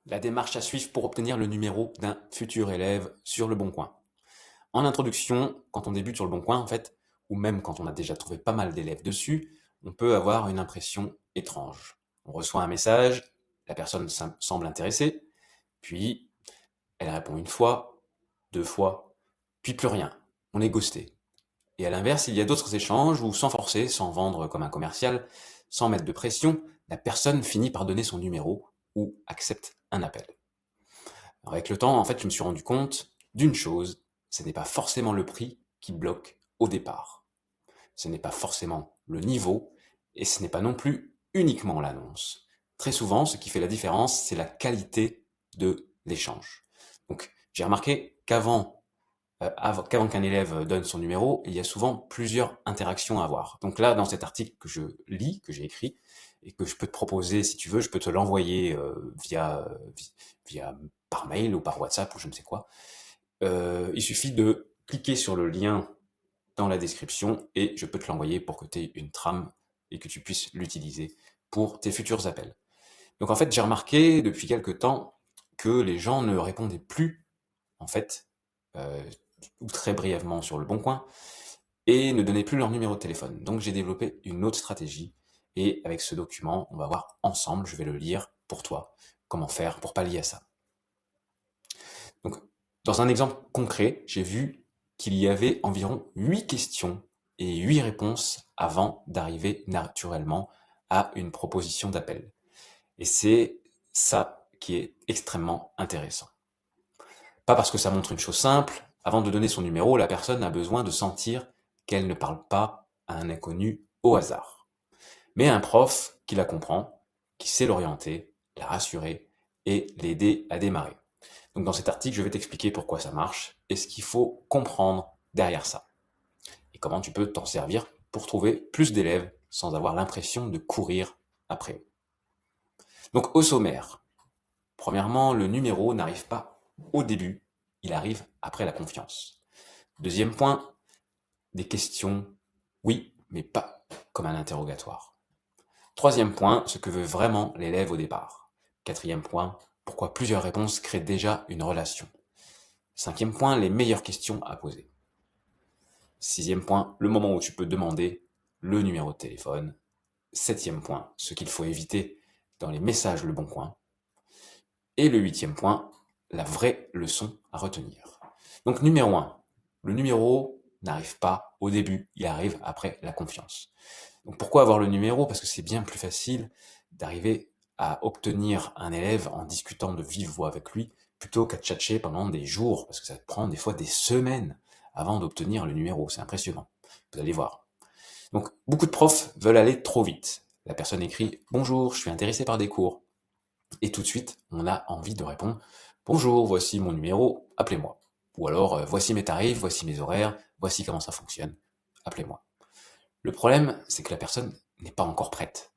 La démarche à suivre pour obtenir le numéro d'un futur élève sur Le Bon Coin. En introduction, quand on débute sur Le Bon Coin, en fait, ou même quand on a déjà trouvé pas mal d'élèves dessus, on peut avoir une impression étrange. On reçoit un message, la personne semble intéressée, puis elle répond une fois, deux fois, puis plus rien. On est ghosté. Et à l'inverse, il y a d'autres échanges où, sans forcer, sans vendre comme un commercial, sans mettre de pression, la personne finit par donner son numéro ou accepte un appel. Alors avec le temps, en fait, je me suis rendu compte d'une chose, ce n'est pas forcément le prix qui bloque au départ. Ce n'est pas forcément le niveau, et ce n'est pas non plus uniquement l'annonce. Très souvent, ce qui fait la différence, c'est la qualité de l'échange. Donc, j'ai remarqué qu'avant qu'un élève donne son numéro, il y a souvent plusieurs interactions à avoir. Donc là, dans cet article que je lis, que j'ai écrit, et que je peux te proposer, si tu veux, je peux te l'envoyer via par mail ou par WhatsApp ou je ne sais quoi. Il suffit de cliquer sur le lien dans la description et je peux te l'envoyer pour que tu aies une trame et que tu puisses l'utiliser pour tes futurs appels. Donc en fait, j'ai remarqué depuis quelques temps que les gens ne répondaient plus, en fait, euh, ou très brièvement sur Le Bon Coin, et ne donnaient plus leur numéro de téléphone. Donc j'ai développé une autre stratégie, et avec ce document, on va voir ensemble, je vais le lire pour toi, comment faire pour pallier à ça. Donc, dans un exemple concret, j'ai vu qu'il y avait environ 8 questions et 8 réponses avant d'arriver naturellement à une proposition d'appel. Et c'est ça qui est extrêmement intéressant. Pas parce que ça montre une chose simple, avant de donner son numéro, la personne a besoin de sentir qu'elle ne parle pas à un inconnu au hasard, mais à un prof qui la comprend, qui sait l'orienter, la rassurer et l'aider à démarrer. Donc dans cet article, je vais t'expliquer pourquoi ça marche et ce qu'il faut comprendre derrière ça. Et comment tu peux t'en servir pour trouver plus d'élèves sans avoir l'impression de courir après eux. Donc au sommaire, premièrement, le numéro n'arrive pas au début, il arrive après la confiance. Deuxième point, des questions, oui, mais pas comme un interrogatoire. Troisième point, ce que veut vraiment l'élève au départ. Quatrième point, pourquoi plusieurs réponses créent déjà une relation. Cinquième point, les meilleures questions à poser. Sixième point, le moment où tu peux demander le numéro de téléphone. Septième point, ce qu'il faut éviter dans les messages Le Bon Coin. Et le huitième point, la vraie leçon à retenir. Donc numéro 1, le numéro n'arrive pas au début, il arrive après la confiance. Donc pourquoi avoir le numéro? Parce que c'est bien plus facile d'arriver à obtenir un élève en discutant de vive voix avec lui, plutôt qu'à tchatcher pendant des jours, parce que ça prend des fois des semaines avant d'obtenir le numéro, c'est impressionnant. Vous allez voir. Donc beaucoup de profs veulent aller trop vite. La personne écrit «Bonjour, je suis intéressé par des cours». Et tout de suite, on a envie de répondre «Bonjour, voici mon numéro, appelez-moi». Ou alors «Voici mes tarifs, voici mes horaires, voici comment ça fonctionne, appelez-moi». Le problème, c'est que la personne n'est pas encore prête.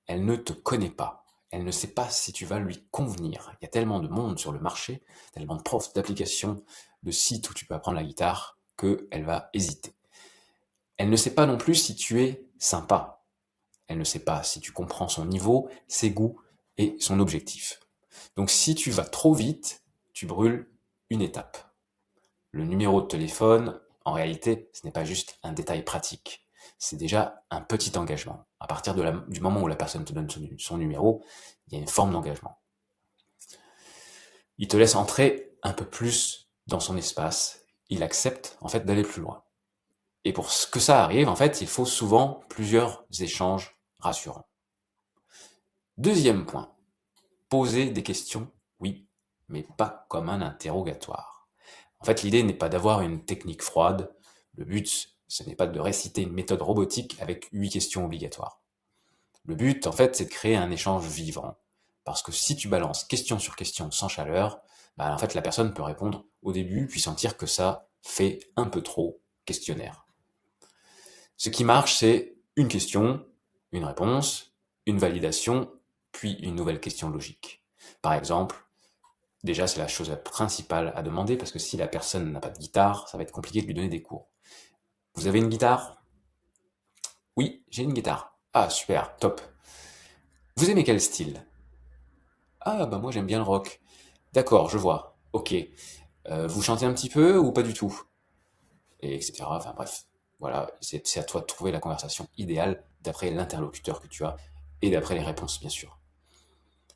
Elle ne te connaît pas. Elle ne sait pas si tu vas lui convenir. Il y a tellement de monde sur le marché, tellement de profs, d'applications, de sites où tu peux apprendre la guitare, qu'elle va hésiter. Elle ne sait pas non plus si tu es sympa. Elle ne sait pas si tu comprends son niveau, ses goûts et son objectif. Donc si tu vas trop vite, tu brûles une étape. Le numéro de téléphone, en réalité, ce n'est pas juste un détail pratique. C'est déjà un petit engagement. À partir du moment où la personne te donne son numéro, il y a une forme d'engagement. Il te laisse entrer un peu plus dans son espace. Il accepte en fait d'aller plus loin. Et pour que ça arrive, en fait, il faut souvent plusieurs échanges rassurants. Deuxième point, poser des questions, oui, mais pas comme un interrogatoire. En fait, l'idée n'est pas d'avoir une technique froide. Le but, ce n'est pas de réciter une méthode robotique avec 8 questions obligatoires. Le but, en fait, c'est de créer un échange vivant. Parce que si tu balances question sur question sans chaleur, bah, en fait, la personne peut répondre au début, puis sentir que ça fait un peu trop questionnaire. Ce qui marche, c'est une question, une réponse, une validation, puis une nouvelle question logique. Par exemple, déjà, c'est la chose principale à demander, parce que si la personne n'a pas de guitare, ça va être compliqué de lui donner des cours. Vous avez une guitare? Oui, j'ai une guitare. Ah, super, top. Vous aimez quel style? Ah, bah moi j'aime bien le rock. D'accord, je vois. Ok. Vous chantez un petit peu ou pas du tout? Et etc. Enfin bref, voilà, c'est à toi de trouver la conversation idéale d'après l'interlocuteur que tu as et d'après les réponses, bien sûr.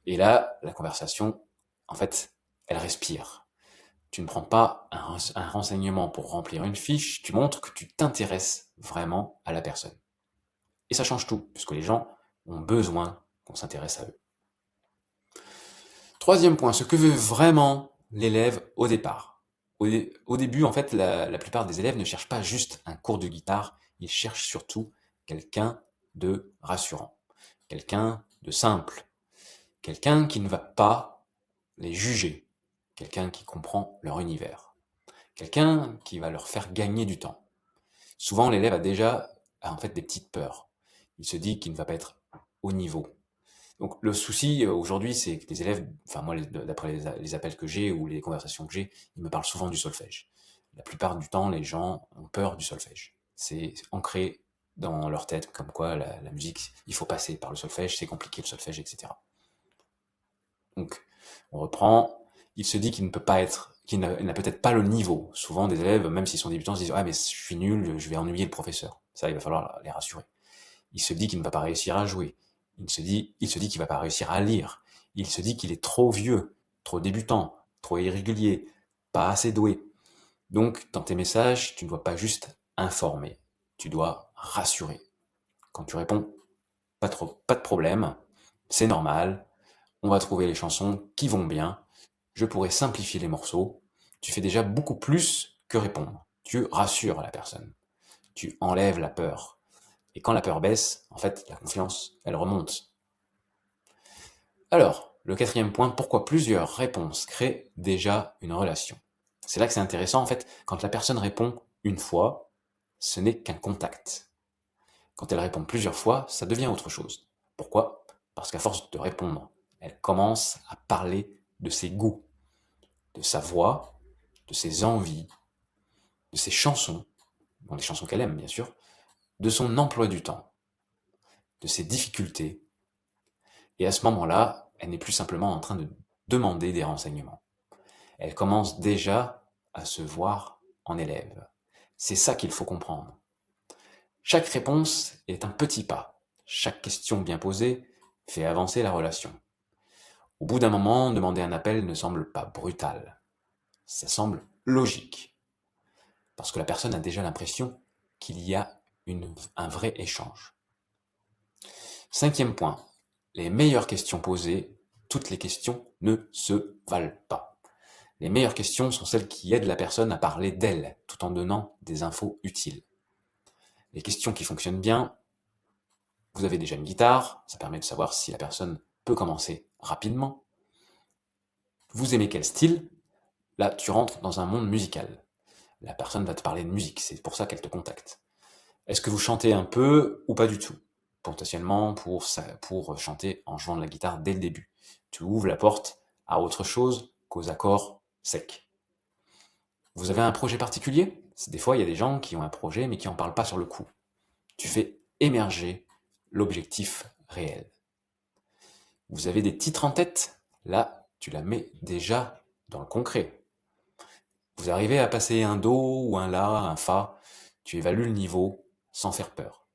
Et là, la conversation, en fait, elle respire. Tu ne prends pas un renseignement pour remplir une fiche, tu montres que tu t'intéresses vraiment à la personne. Et ça change tout, puisque les gens ont besoin qu'on s'intéresse à eux. Troisième point, ce que veut vraiment l'élève au départ. Au début, en fait, la plupart des élèves ne cherchent pas juste un cours de guitare, ils cherchent surtout quelqu'un de rassurant, quelqu'un de simple, quelqu'un qui ne va pas les juger, quelqu'un qui comprend leur univers, quelqu'un qui va leur faire gagner du temps. Souvent, l'élève a en fait des petites peurs. Il se dit qu'il ne va pas être au niveau. Donc le souci aujourd'hui, c'est que les élèves, enfin moi, d'après les appels que j'ai ou les conversations que j'ai, ils me parlent souvent du solfège. La plupart du temps, les gens ont peur du solfège. C'est ancré dans leur tête, comme quoi la musique, il faut passer par le solfège, c'est compliqué le solfège, etc. Donc on reprend, il se dit qu'il ne peut pas être, qu'il n'a peut-être pas le niveau. Souvent des élèves, même s'ils sont débutants, se disent ah mais je suis nul, je vais ennuyer le professeur. Ça, il va falloir les rassurer. Il se dit qu'il ne va pas réussir à jouer. Il se dit qu'il ne va pas réussir à lire. Il se dit qu'il est trop vieux, trop débutant, trop irrégulier, pas assez doué. Donc, dans tes messages, tu ne dois pas juste informer, tu dois rassurer. Quand tu réponds, pas de problème, c'est normal, on va trouver les chansons qui vont bien, je pourrais simplifier les morceaux, tu fais déjà beaucoup plus que répondre. Tu rassures la personne, tu enlèves la peur. Et quand la peur baisse, en fait, la confiance, elle remonte. Alors, le quatrième point, pourquoi plusieurs réponses créent déjà une relation? C'est là que c'est intéressant, en fait, quand la personne répond une fois, ce n'est qu'un contact. Quand elle répond plusieurs fois, ça devient autre chose. Pourquoi? Parce qu'à force de répondre, elle commence à parler de ses goûts, de sa voix, de ses envies, de ses chansons, bon, les chansons qu'elle aime bien sûr, de son emploi du temps, de ses difficultés. Et à ce moment-là, elle n'est plus simplement en train de demander des renseignements. Elle commence déjà à se voir en élève. C'est ça qu'il faut comprendre. Chaque réponse est un petit pas. Chaque question bien posée fait avancer la relation. Au bout d'un moment, demander un appel ne semble pas brutal. Ça semble logique. Parce que la personne a déjà l'impression qu'il y a un vrai échange. Cinquième point. Les meilleures questions posées, toutes les questions ne se valent pas. Les meilleures questions sont celles qui aident la personne à parler d'elle, tout en donnant des infos utiles. Les questions qui fonctionnent bien, vous avez déjà une guitare, ça permet de savoir si la personne peut commencer rapidement. Vous aimez quel style? Là, tu rentres dans un monde musical. La personne va te parler de musique, c'est pour ça qu'elle te contacte. Est-ce que vous chantez un peu ou pas du tout? Potentiellement pour chanter en jouant de la guitare dès le début. Tu ouvres la porte à autre chose qu'aux accords secs. Vous avez un projet particulier? Des fois, il y a des gens qui ont un projet mais qui n'en parlent pas sur le coup. Tu fais émerger l'objectif réel. Vous avez des titres en tête? Là, tu la mets déjà dans le concret. Vous arrivez à passer un do ou un la, un fa, tu évalues le niveau sans faire peur.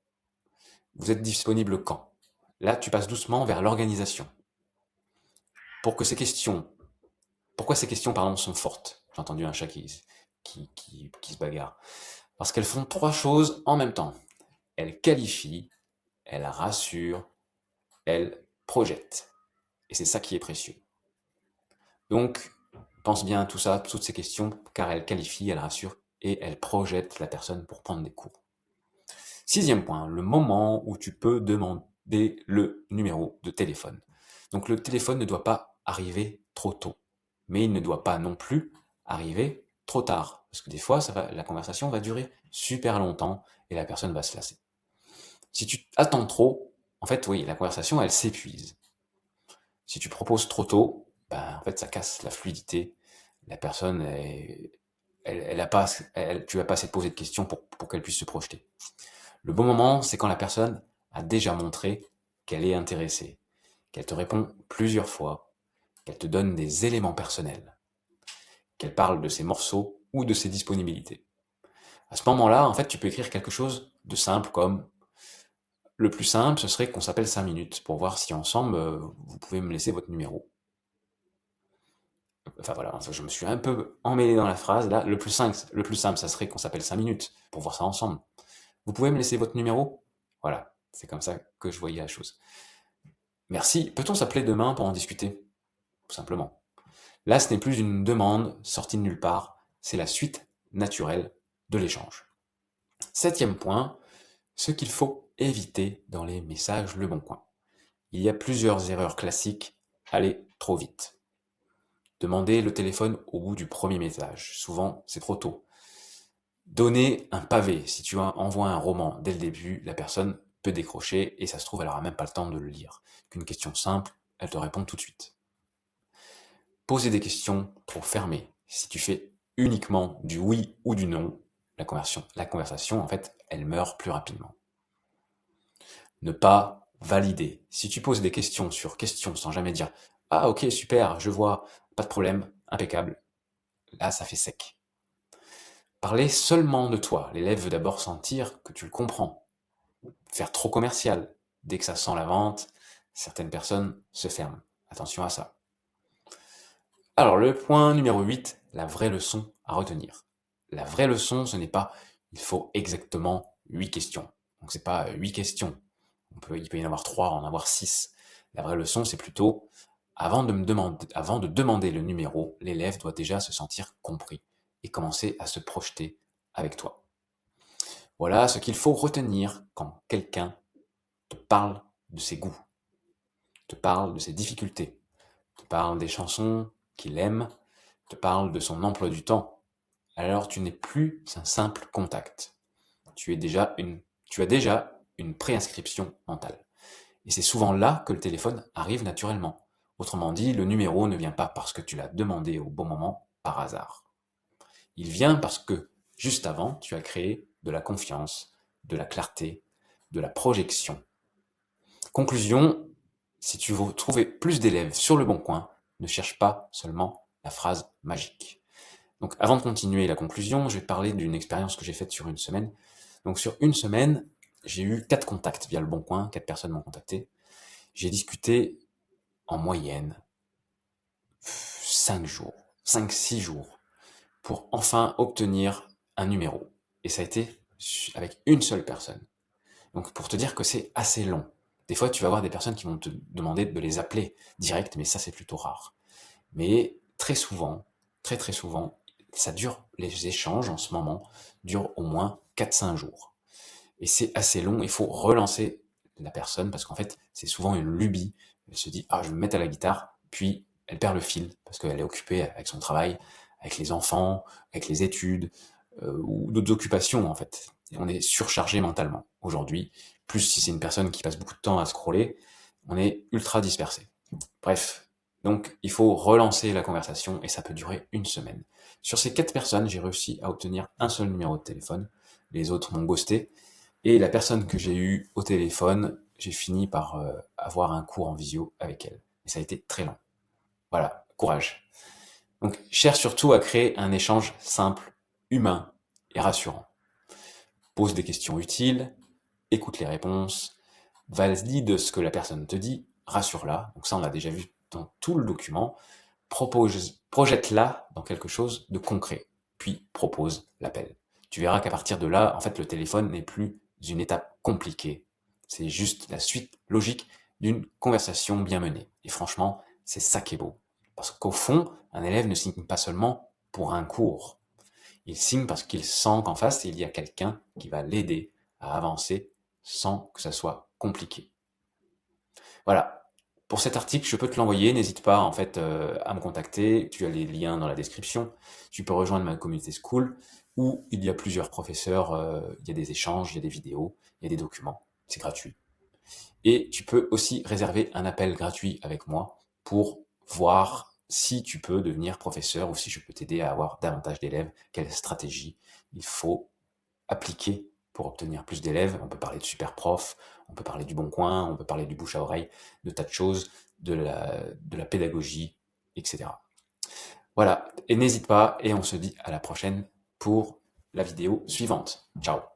Vous êtes disponible quand? Là, tu passes doucement vers l'organisation. Pour que ces questions, pourquoi ces questions pardon, sont fortes? J'ai entendu un chat qui se bagarre. Parce qu'elles font trois choses en même temps. Elles qualifient, elles rassurent, elles projettent. Et c'est ça qui est précieux. Donc, pense bien à tout ça, toutes ces questions, car elles qualifient, elles rassurent et elles projettent la personne pour prendre des cours. Sixième point, le moment où tu peux demander le numéro de téléphone. Donc le téléphone ne doit pas arriver trop tôt, mais il ne doit pas non plus arriver trop tard, parce que des fois, la conversation va durer super longtemps et la personne va se lasser. Si tu attends trop, en fait, oui, la conversation, elle s'épuise. Si tu proposes trop tôt, ben, en fait, ça casse la fluidité. La personne, tu vas pas assez te poser de questions pour qu'elle puisse se projeter. Le bon moment, c'est quand la personne a déjà montré qu'elle est intéressée, qu'elle te répond plusieurs fois, qu'elle te donne des éléments personnels, qu'elle parle de ses morceaux ou de ses disponibilités. À ce moment-là, en fait, tu peux écrire quelque chose de simple comme le plus simple, ce serait qu'on s'appelle 5 minutes pour voir si ensemble, vous pouvez me laisser votre numéro. Enfin voilà, je me suis un peu emmêlé dans la phrase. Là, le plus simple, ça serait qu'on s'appelle 5 minutes pour voir ça ensemble. Vous pouvez me laisser votre numéro? Voilà, c'est comme ça que je voyais la chose. Merci, peut-on s'appeler demain pour en discuter? Tout simplement. Là, ce n'est plus une demande sortie de nulle part, c'est la suite naturelle de l'échange. 7e point, ce qu'il faut éviter dans les messages Le Bon Coin. Il y a plusieurs erreurs classiques, aller trop vite. Demander le téléphone au bout du premier message, souvent c'est trop tôt. Donner un pavé, si tu envoies un roman dès le début, la personne peut décrocher et ça se trouve elle n'aura même pas le temps de le lire. Qu'une question simple, elle te répond tout de suite. Poser des questions trop fermées. Si tu fais uniquement du oui ou du non, la conversation en fait, elle meurt plus rapidement. Ne pas valider. Si tu poses des questions sur questions sans jamais dire ah ok super, je vois, pas de problème, impeccable, là ça fait sec. Parler seulement de toi. L'élève veut d'abord sentir que tu le comprends. Faire trop commercial. Dès que ça sent la vente, certaines personnes se ferment. Attention à ça. Alors le point numéro 8, la vraie leçon à retenir. La vraie leçon, ce n'est pas il faut exactement 8 questions. Donc c'est pas 8 questions. Il peut y en avoir 3, en avoir 6. La vraie leçon, c'est plutôt avant de demander le numéro, l'élève doit déjà se sentir compris et commencer à se projeter avec toi. Voilà ce qu'il faut retenir quand quelqu'un te parle de ses goûts, te parle de ses difficultés, te parle des chansons qu'il aime, te parle de son emploi du temps. Alors tu n'es plus un simple contact. Tu as déjà une préinscription mentale. Et c'est souvent là que le téléphone arrive naturellement. Autrement dit, le numéro ne vient pas parce que tu l'as demandé au bon moment par hasard. Il vient parce que, juste avant, tu as créé de la confiance, de la clarté, de la projection. Conclusion, si tu veux trouver plus d'élèves sur le bon coin, ne cherche pas seulement la phrase magique. Donc avant de continuer la conclusion, je vais te parler d'une expérience que j'ai faite sur une semaine. Donc sur une semaine, j'ai eu 4 contacts via le bon coin, 4 personnes m'ont contacté. J'ai discuté en moyenne 5 jours, 5-6 jours, pour enfin obtenir un numéro. Et ça a été avec une seule personne. Donc pour te dire que c'est assez long. Des fois, tu vas avoir des personnes qui vont te demander de les appeler direct, mais ça c'est plutôt rare. Mais très souvent, très très souvent, les échanges en ce moment durent au moins 4-5 jours. Et c'est assez long, il faut relancer la personne parce qu'en fait, c'est souvent une lubie. Elle se dit, ah, je vais me mettre à la guitare, puis elle perd le fil parce qu'elle est occupée avec son travail, avec les enfants, avec les études, ou d'autres occupations en fait. Et on est surchargé mentalement aujourd'hui. Plus si c'est une personne qui passe beaucoup de temps à scroller, on est ultra dispersé. Bref, donc il faut relancer la conversation et ça peut durer une semaine. Sur ces 4 personnes, j'ai réussi à obtenir un seul numéro de téléphone. Les autres m'ont ghosté. Et la personne que j'ai eue au téléphone, j'ai fini par avoir un cours en visio avec elle. Et ça a été très long. Voilà, courage. Donc, cherche surtout à créer un échange simple, humain et rassurant. Pose des questions utiles, écoute les réponses, valide ce que la personne te dit, rassure-la. Donc ça, on l'a déjà vu dans tout le document. Projette-la dans quelque chose de concret, puis propose l'appel. Tu verras qu'à partir de là, en fait, le téléphone n'est plus une étape compliquée. C'est juste la suite logique d'une conversation bien menée. Et franchement, c'est ça qui est beau. Parce qu'au fond, un élève ne signe pas seulement pour un cours. Il signe parce qu'il sent qu'en face, il y a quelqu'un qui va l'aider à avancer sans que ça soit compliqué. Voilà. Pour cet article, je peux te l'envoyer. N'hésite pas en fait à me contacter. Tu as les liens dans la description. Tu peux rejoindre ma communauté school où il y a plusieurs professeurs. Il y a des échanges, il y a des vidéos, il y a des documents. C'est gratuit. Et tu peux aussi réserver un appel gratuit avec moi pour voir si tu peux devenir professeur ou si je peux t'aider à avoir davantage d'élèves, quelle stratégie il faut appliquer pour obtenir plus d'élèves. On peut parler de super prof, on peut parler du bon coin, on peut parler du bouche à oreille, de tas de choses, de la pédagogie. etc. Voilà, et n'hésite pas, et on se dit à la prochaine pour la vidéo suivante. Ciao.